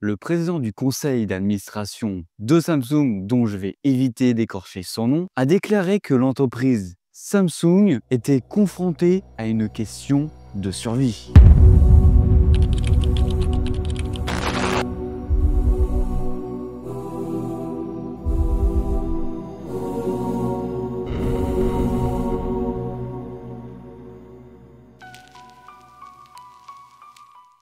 le président du conseil d'administration de Samsung, dont je vais éviter d'écorcher son nom, a déclaré que l'entreprise Samsung était confrontée à une question de survie.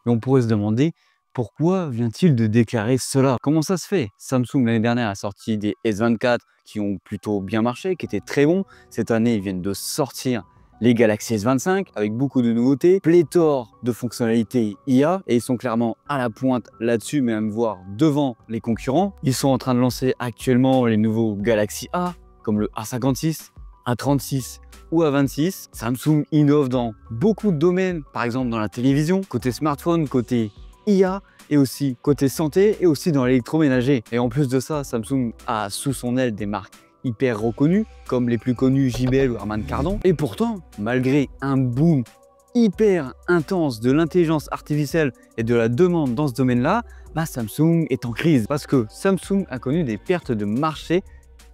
Et on pourrait se demander pourquoi vient-il de déclarer cela? Comment ça se fait? Samsung l'année dernière a sorti des S24 qui ont plutôt bien marché, qui étaient très bons. Cette année, ils viennent de sortir les Galaxy S25 avec beaucoup de nouveautés, pléthore de fonctionnalités IA, et ils sont clairement à la pointe là-dessus, même voire devant les concurrents. Ils sont en train de lancer actuellement les nouveaux Galaxy A, comme le A56, A36 ou A26. Samsung innove dans beaucoup de domaines, par exemple dans la télévision, côté smartphone, côté IA, et aussi côté santé, et aussi dans l'électroménager. Et en plus de ça, Samsung a sous son aile des marques hyper reconnues, comme les plus connus JBL ou Harman Kardon. Et pourtant, malgré un boom hyper intense de l'intelligence artificielle et de la demande dans ce domaine-là, Samsung est en crise. Parce que Samsung a connu des pertes de marché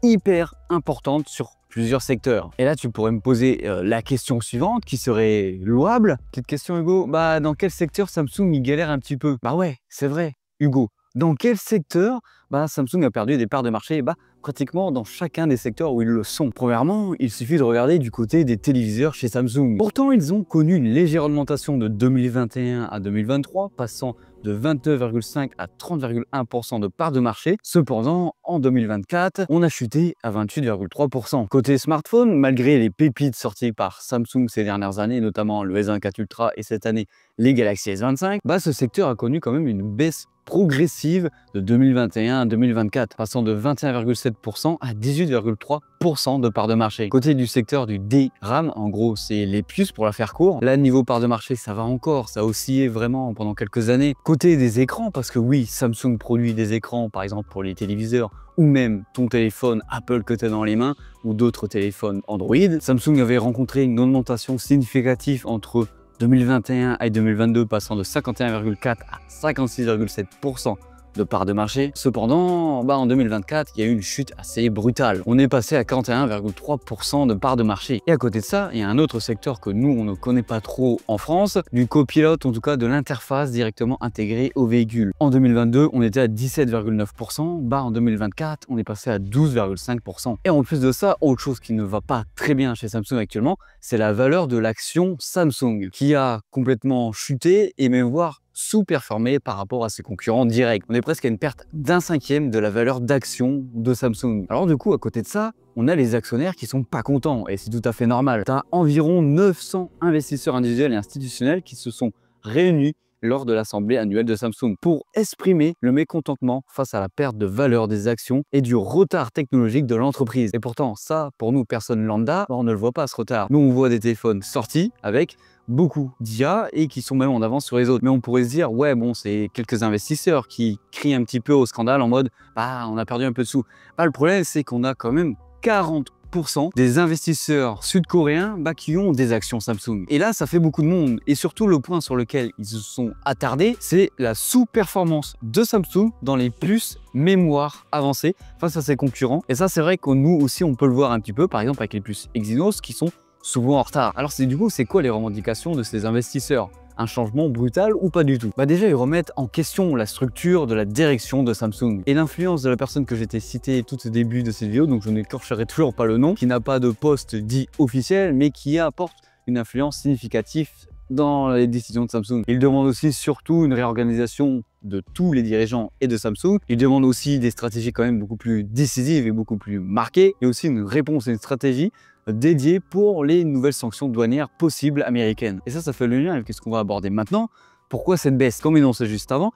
hyper importantes sur plusieurs secteurs. Et là, tu pourrais me poser la question suivante, qui serait louable. Petite question, Hugo. Dans quel secteur Samsung y galère un petit peu? Ouais, c'est vrai, Hugo. Dans quel secteur Samsung a perdu des parts de marché? Pratiquement dans chacun des secteurs où ils le sont. Premièrement, il suffit de regarder du côté des téléviseurs chez Samsung. Pourtant, ils ont connu une légère augmentation de 2021 à 2023, passant de 22,5 à 30,1% de part de marché. Cependant, en 2024, on a chuté à 28,3%. Côté smartphone, malgré les pépites sorties par Samsung ces dernières années, notamment le S24 Ultra et cette année les Galaxy S25, ce secteur a connu quand même une baisse progressive de 2021 à 2024, passant de 21,7% à 18,3% de part de marché. Côté du secteur du DRAM, en gros c'est les puces pour la faire court, là niveau part de marché ça va encore, ça a oscillé vraiment pendant quelques années. Côté des écrans, parce que oui, Samsung produit des écrans par exemple pour les téléviseurs ou même ton téléphone Apple que tu as dans les mains ou d'autres téléphones Android. Samsung avait rencontré une augmentation significative entre 2021 et 2022, passant de 51,4 à 56,7% de part de marché. Cependant, en 2024, il y a eu une chute assez brutale. On est passé à 41,3% de part de marché. Et à côté de ça, il y a un autre secteur que nous, on ne connaît pas trop en France, du copilote, en tout cas de l'interface directement intégrée au véhicule. En 2022, on était à 17,9%. En 2024, on est passé à 12,5%. Et en plus de ça, autre chose qui ne va pas très bien chez Samsung actuellement, c'est la valeur de l'action Samsung, qui a complètement chuté et même voire sous-performé par rapport à ses concurrents directs. On est presque à une perte d'1/5 de la valeur d'action de Samsung. Alors du coup, à côté de ça, on a les actionnaires qui sont pas contents, et c'est tout à fait normal. Tu as environ 900 investisseurs individuels et institutionnels qui se sont réunis lors de l'assemblée annuelle de Samsung pour exprimer le mécontentement face à la perte de valeur des actions et du retard technologique de l'entreprise. Et pourtant, ça, pour nous, personnes lambda, on ne le voit pas ce retard. Nous, on voit des téléphones sortis avec beaucoup d'IA et qui sont même en avance sur les autres. Mais on pourrait se dire, ouais, c'est quelques investisseurs qui crient un petit peu au scandale en mode, on a perdu un peu de sous. Le problème, c'est qu'on a quand même 40% des investisseurs sud-coréens qui ont des actions Samsung. Et là, ça fait beaucoup de monde. Et surtout, le point sur lequel ils se sont attardés, c'est la sous-performance de Samsung dans les puces mémoire avancées face à ses concurrents. Et ça, c'est vrai que nous aussi, on peut le voir un petit peu, par exemple, avec les puces Exynos qui sont souvent en retard. Alors, du coup, c'est quoi les revendications de ces investisseurs? Un changement brutal ou pas du tout? Déjà, ils remettent en question la structure de la direction de Samsung et l'influence de la personne que j'étais cité tout au début de cette vidéo, donc je n'écorcherai toujours pas le nom, qui n'a pas de poste dit officiel, mais qui apporte une influence significative dans les décisions de Samsung. Ils demandent aussi surtout une réorganisation de tous les dirigeants et de Samsung. Ils demandent aussi des stratégies quand même beaucoup plus décisives et beaucoup plus marquées, et aussi une réponse et une stratégie dédiée pour les nouvelles sanctions douanières possibles américaines. Et ça fait le lien avec ce qu'on va aborder maintenant. Pourquoi cette baisse? Comme énoncé juste avant,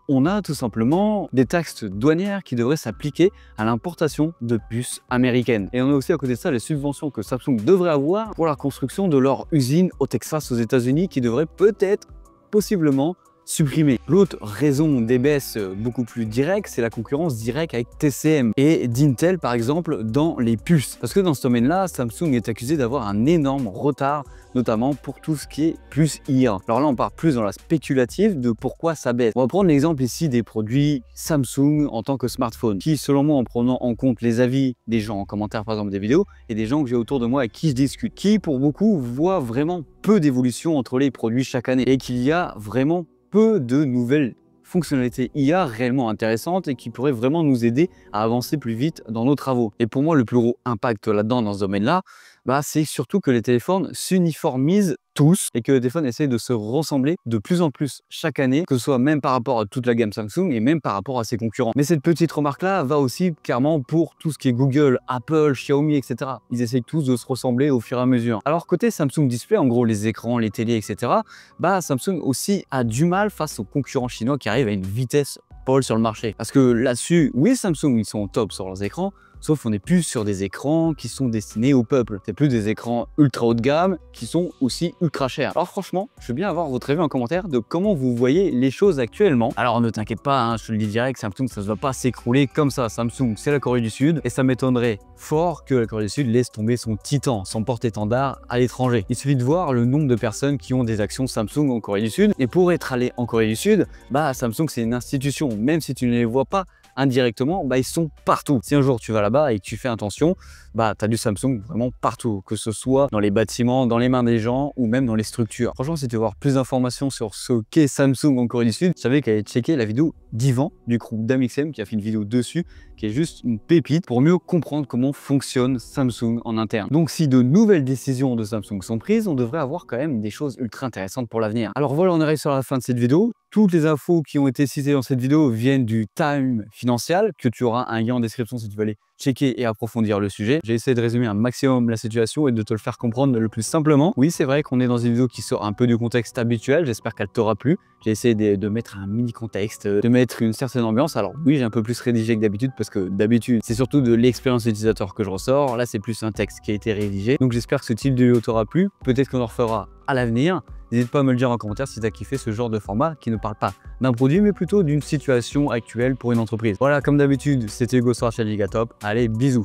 on a tout simplement des taxes douanières qui devraient s'appliquer à l'importation de puces américaines. Et on a aussi à côté de ça les subventions que Samsung devrait avoir pour la construction de leur usine au Texas aux États-Unis, qui devrait peut-être, possiblement, supprimé. L'autre raison des baisses beaucoup plus directes, c'est la concurrence directe avec TCM et d'Intel par exemple dans les puces. Parce que dans ce domaine-là, Samsung est accusé d'avoir un énorme retard, notamment pour tout ce qui est plus IA. Alors là, on part plus dans la spéculative de pourquoi ça baisse. On va prendre l'exemple ici des produits Samsung en tant que smartphone, qui selon moi, en prenant en compte les avis des gens en commentaire par exemple des vidéos et des gens que j'ai autour de moi avec qui je discute, qui pour beaucoup voient vraiment peu d'évolution entre les produits chaque année et qu'il y a vraiment peu de nouvelles fonctionnalités IA réellement intéressantes et qui pourraient vraiment nous aider à avancer plus vite dans nos travaux. Et pour moi, le plus gros impact là-dedans, dans ce domaine-là, c'est surtout que les téléphones s'uniformisent tous et que les téléphones essayent de se ressembler de plus en plus chaque année, que ce soit même par rapport à toute la gamme Samsung et même par rapport à ses concurrents. Mais cette petite remarque-là va aussi clairement pour tout ce qui est Google, Apple, Xiaomi, etc. Ils essayent tous de se ressembler au fur et à mesure. Alors côté Samsung Display, en gros les écrans, les télés, etc., Samsung aussi a du mal face aux concurrents chinois qui arrivent à une vitesse folle sur le marché. Parce que là-dessus, oui, Samsung, ils sont au top sur leurs écrans, sauf qu'on n'est plus sur des écrans qui sont destinés au peuple. C'est plus des écrans ultra haut de gamme qui sont aussi ultra chers. Alors franchement, je veux bien avoir votre avis en commentaire de comment vous voyez les choses actuellement. Alors ne t'inquiète pas, je te le dis direct, Samsung, ça ne va pas s'écrouler comme ça. Samsung, c'est la Corée du Sud et ça m'étonnerait fort que la Corée du Sud laisse tomber son titan, son porte-étendard à l'étranger. Il suffit de voir le nombre de personnes qui ont des actions Samsung en Corée du Sud. Et pour être allé en Corée du Sud, Samsung, c'est une institution. Même si tu ne les vois pas indirectement, ils sont partout. Si un jour tu vas là-bas et que tu fais attention, tu as du Samsung vraiment partout, que ce soit dans les bâtiments, dans les mains des gens ou même dans les structures. Franchement, si tu veux avoir plus d'informations sur ce qu'est Samsung en Corée du Sud, je savais qu'elle allait checker la vidéo d'Ivan du groupe d'Amixem qui a fait une vidéo dessus, qui est juste une pépite pour mieux comprendre comment fonctionne Samsung en interne. Donc si de nouvelles décisions de Samsung sont prises, on devrait avoir quand même des choses ultra intéressantes pour l'avenir. Alors voilà, on arrive sur la fin de cette vidéo. Toutes les infos qui ont été citées dans cette vidéo viennent du Time Financial, que tu auras un lien en description si tu veux aller checker et approfondir le sujet. J'ai essayé de résumer un maximum la situation et de te le faire comprendre le plus simplement. Oui, c'est vrai qu'on est dans une vidéo qui sort un peu du contexte habituel. J'espère qu'elle t'aura plu. J'ai essayé de mettre un mini contexte, de mettre une certaine ambiance. Alors oui, j'ai un peu plus rédigé que d'habitude parce que d'habitude, c'est surtout de l'expérience utilisateur que je ressors. Là, c'est plus un texte qui a été rédigé. Donc j'espère que ce type de vidéo t'aura plu. Peut-être qu'on en refera à l'avenir. N'hésite pas à me le dire en commentaire si tu as kiffé ce genre de format qui ne parle pas d'un produit, mais plutôt d'une situation actuelle pour une entreprise. Voilà, comme d'habitude, c'était Hugo sur la chaîne Gigatop. Allez, bisous!